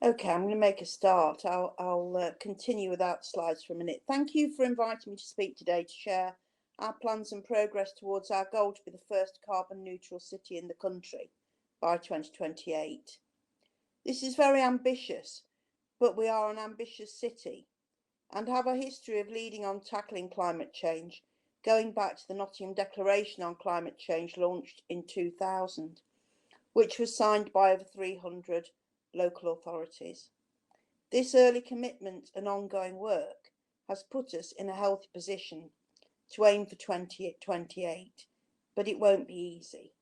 Okay, I'm going to make a start. I'll continue without slides for a minute. Thank you for inviting me to speak today to share our plans and progress towards our goal to be the first carbon neutral city in the country by 2028. This is very ambitious, but we are an ambitious city and have a history of leading on tackling climate change, going back to the Nottingham Declaration on Climate Change launched in 2000, which was signed by over 300 local authorities. This early commitment and ongoing work has put us in a healthy position to aim for 2028, but it won't be easy.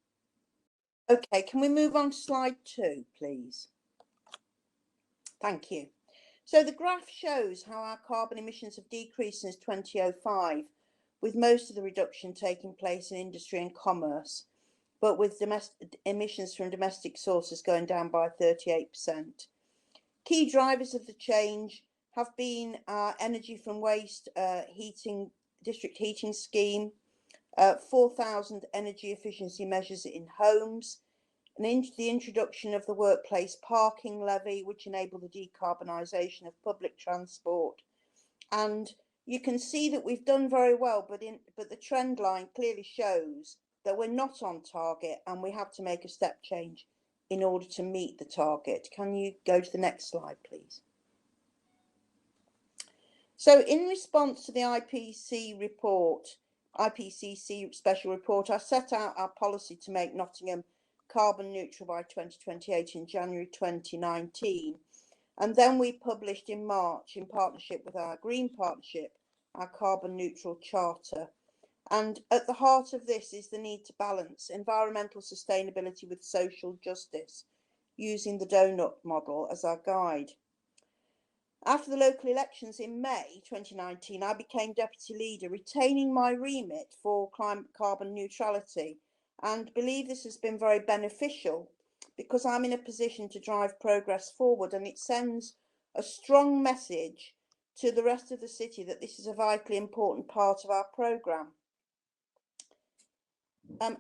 Okay, can we move on to slide 2, please? Thank you. So the graph shows how our carbon emissions have decreased since 2005, with most of the reduction taking place in industry and commerce, but with emissions from domestic sources going down by 38%. Key drivers of the change have been our energy from waste district heating scheme, 4,000 energy efficiency measures in homes, and the introduction of the workplace parking levy, which enabled the decarbonisation of public transport. And you can see that we've done very well, but the trend line clearly shows that we're not on target and we have to make a step change in order to meet the target. Can you go to the next slide, please? So in response to the IPCC special report, I set out our policy to make Nottingham carbon neutral by 2028 in January 2019. And then we published in March, in partnership with our Green Partnership, our carbon neutral charter. And at the heart of this is the need to balance environmental sustainability with social justice, using the donut model as our guide. After the local elections in May 2019, I became deputy leader, retaining my remit for carbon neutrality, and believe this has been very beneficial because I'm in a position to drive progress forward, and it sends a strong message to the rest of the city that this is a vitally important part of our programme.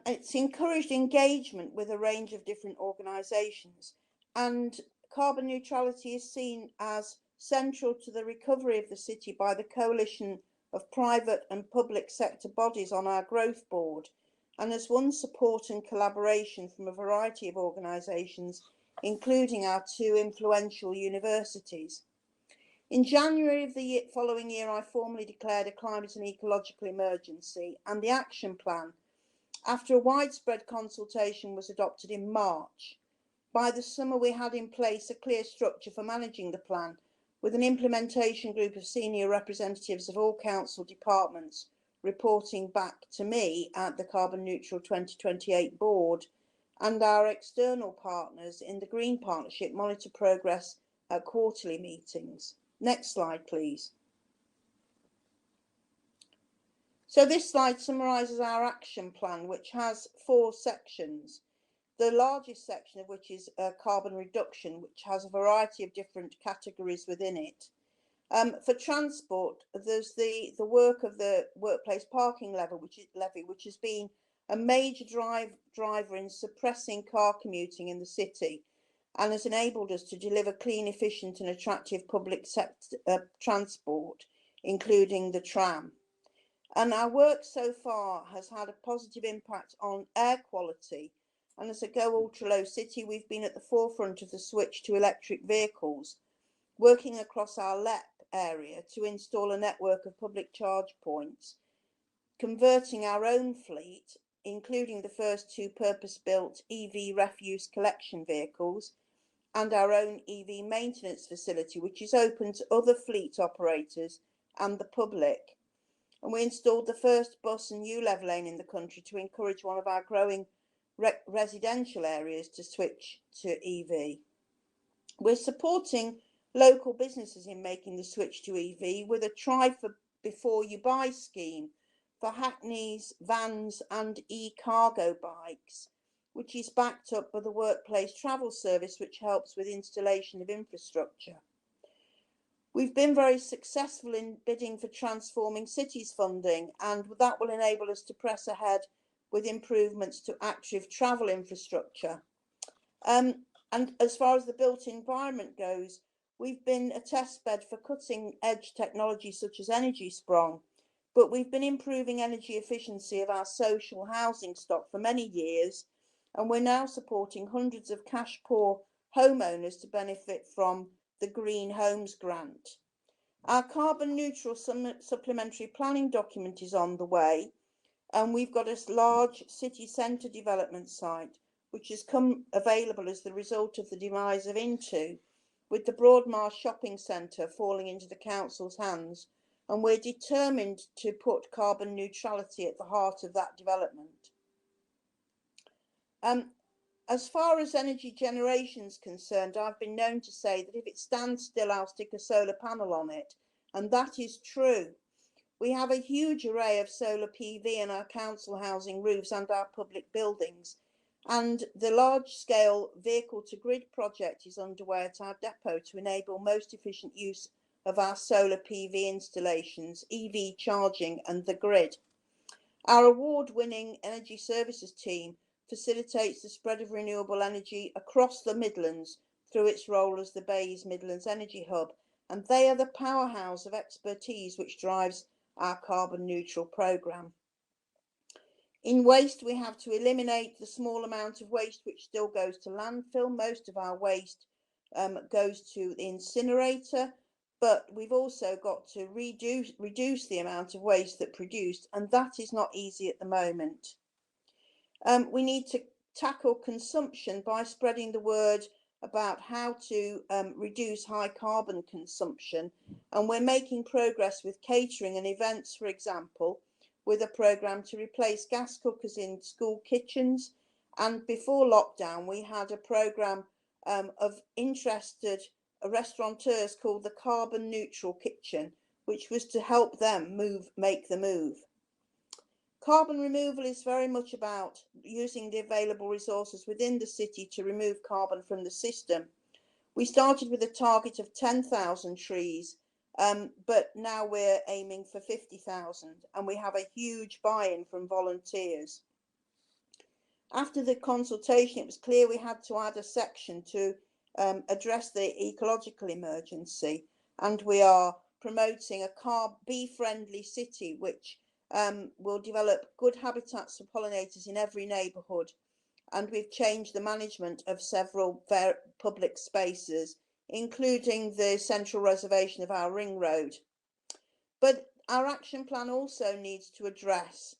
It's encouraged engagement with a range of different organisations, and carbon neutrality is seen as central to the recovery of the city by the coalition of private and public sector bodies on our growth board, and has won support and collaboration from a variety of organisations, including our 2 influential universities. In January of the following year, I formally declared a climate and ecological emergency, and the action plan, after a widespread consultation, was adopted in March. By the summer, we had in place a clear structure for managing the plan, with an implementation group of senior representatives of all council departments reporting back to me at the Carbon Neutral 2028 board, and our external partners in the Green Partnership monitor progress at quarterly meetings. Next slide, please. So this slide summarises our action plan, which has 4 sections. The largest section of which is carbon reduction, which has a variety of different categories within it. For transport, there's the work of the workplace parking levy, which has been a major driver in suppressing car commuting in the city, and has enabled us to deliver clean, efficient and attractive public sector transport, including the tram. And our work so far has had a positive impact on air quality, and as a Go Ultra Low city, we've been at the forefront of the switch to electric vehicles, working across our LEP area to install a network of public charge points, converting our own fleet, including the first 2 purpose-built EV refuse collection vehicles, and our own EV maintenance facility, which is open to other fleet operators and the public. And we installed the first bus and U-level lane in the country to encourage one of our growing residential areas to switch to EV. We're supporting local businesses in making the switch to EV with a try for before you buy scheme for hackneys, vans and e-cargo bikes, which is backed up by the workplace travel service, which helps with installation of infrastructure. We've been very successful in bidding for Transforming Cities funding, and that will enable us to press ahead with improvements to active travel infrastructure. And as far as the built environment goes, we've been a test bed for cutting edge technology such as Energy Sprong, but we've been improving energy efficiency of our social housing stock for many years, and we're now supporting hundreds of cash poor homeowners to benefit from the Green Homes Grant. Our carbon neutral supplementary planning document is on the way, and we've got a large city centre development site which has come available as the result of the demise of Into, with the Broadmarsh shopping centre falling into the council's hands, and we're determined to put carbon neutrality at the heart of that development. As far as energy generation is concerned, I've been known to say that if it stands still, I'll stick a solar panel on it, and that is true. We have a huge array of solar PV in our council housing roofs and our public buildings, and the large-scale vehicle-to-grid project is underway at our depot to enable most efficient use of our solar PV installations, EV charging and the grid. Our award-winning energy services team facilitates the spread of renewable energy across the Midlands through its role as the Bayes Midlands Energy Hub, and they are the powerhouse of expertise which drives our carbon neutral programme. In waste, we have to eliminate the small amount of waste which still goes to landfill. Most of our waste goes to the incinerator, but we've also got to reduce the amount of waste that's produced, and that is not easy at the moment. We need to tackle consumption by spreading the word about how to reduce high carbon consumption, and we're making progress with catering and events, for example, with a programme to replace gas cookers in school kitchens. And before lockdown, we had a programme of interested restaurateurs called the Carbon Neutral Kitchen, which was to help them make the move. Carbon removal is very much about using the available resources within the city to remove carbon from the system. We started with a target of 10,000 trees, but now we're aiming for 50,000, and we have a huge buy-in from volunteers. After the consultation, it was clear we had to add a section to address the ecological emergency, and we are promoting a bee-friendly city which will develop good habitats for pollinators in every neighbourhood, and we've changed the management of several public spaces, including the central reservation of our ring road. But our action plan also needs to address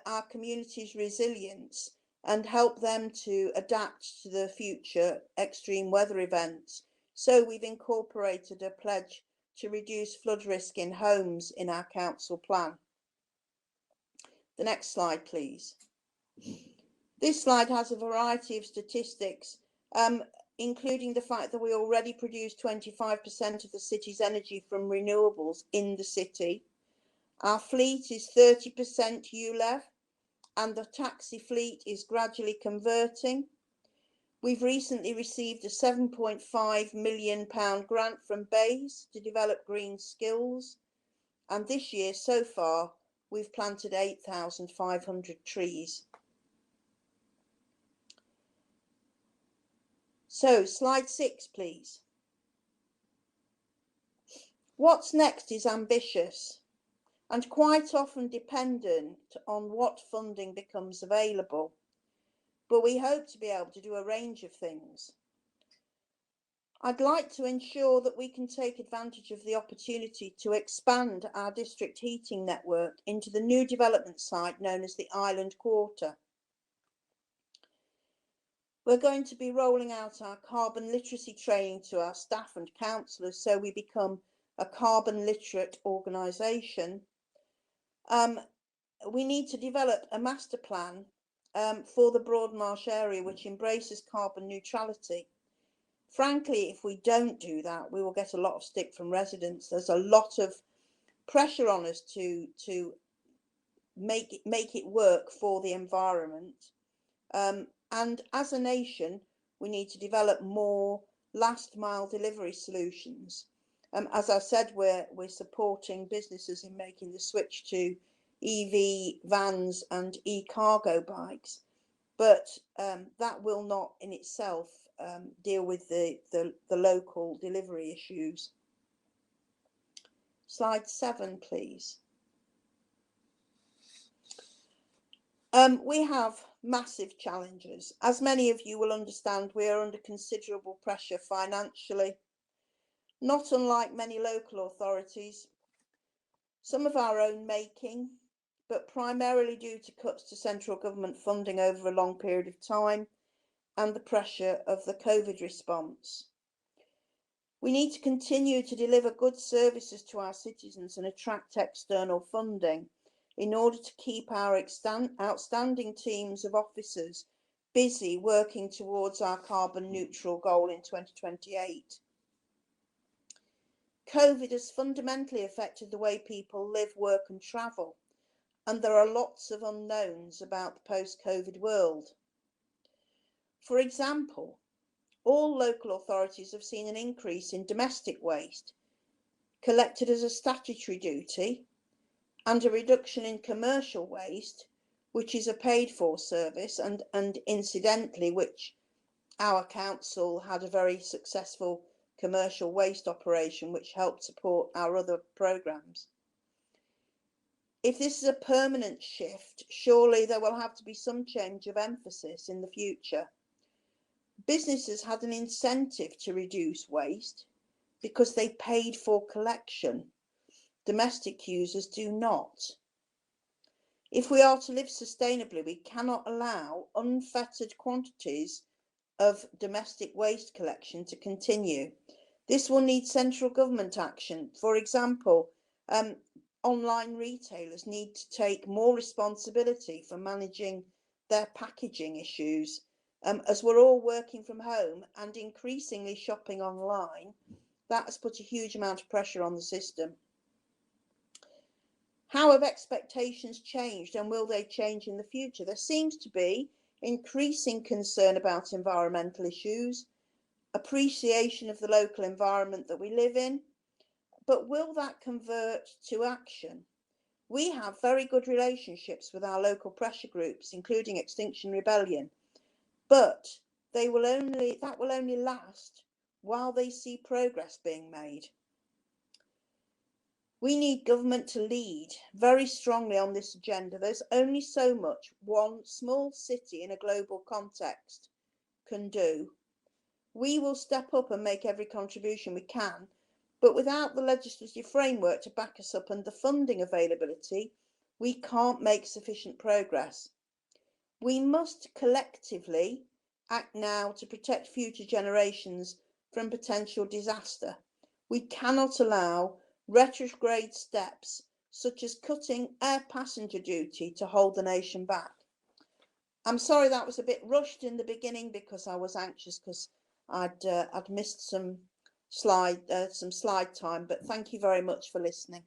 our community's resilience and help them to adapt to the future extreme weather events. So we've incorporated a pledge to reduce flood risk in homes in our council plan. The next slide, please. This slide has a variety of statistics, including the fact that we already produce 25% of the city's energy from renewables in the city. Our fleet is 30% ULEV, and the taxi fleet is gradually converting. We've recently received a £7.5 million grant from Bayes to develop green skills, and this year so far we've planted 8,500 trees. So, slide 6, please. What's next is ambitious and quite often dependent on what funding becomes available, but we hope to be able to do a range of things. I'd like to ensure that we can take advantage of the opportunity to expand our district heating network into the new development site known as the Island Quarter. We're going to be rolling out our carbon literacy training to our staff and councillors so we become a carbon literate organisation. We need to develop a master plan for the Broadmarsh area which embraces carbon neutrality. Frankly, if we don't do that, we will get a lot of stick from residents. There's a lot of pressure on us to make it work for the environment. And as a nation, we need to develop more last mile delivery solutions. As I said, we're supporting businesses in making the switch to EV vans and e-cargo bikes. but that will not in itself deal with the local delivery issues. Slide 7, please. We have massive challenges. As many of you will understand, we are under considerable pressure financially, not unlike many local authorities, some of our own making, but primarily due to cuts to central government funding over a long period of time and the pressure of the COVID response. We need to continue to deliver good services to our citizens and attract external funding in order to keep our outstanding teams of officers busy working towards our carbon neutral goal in 2028. COVID has fundamentally affected the way people live, work and travel, and there are lots of unknowns about the post-COVID world. For example, all local authorities have seen an increase in domestic waste collected as a statutory duty and a reduction in commercial waste, which is a paid-for service, and incidentally, which our council had a very successful commercial waste operation which helped support our other programmes. If this is a permanent shift, surely there will have to be some change of emphasis in the future. Businesses had an incentive to reduce waste because they paid for collection. Domestic users do not. If we are to live sustainably, we cannot allow unfettered quantities of domestic waste collection to continue. This will need central government action. For example, online retailers need to take more responsibility for managing their packaging issues. As we're all working from home and increasingly shopping online, that has put a huge amount of pressure on the system. How have expectations changed, and will they change in the future? There seems to be increasing concern about environmental issues, appreciation of the local environment that we live in, but will that convert to action? We have very good relationships with our local pressure groups, including Extinction Rebellion, but that will only last while they see progress being made. We need government to lead very strongly on this agenda. There's only so much one small city in a global context can do. We will step up and make every contribution we can, but without the legislative framework to back us up and the funding availability, we can't make sufficient progress. We must collectively act now to protect future generations from potential disaster. We cannot allow retrograde steps such as cutting air passenger duty to hold the nation back. I'm sorry that was a bit rushed in the beginning because I was anxious because I'd missed some slide time, but thank you very much for listening.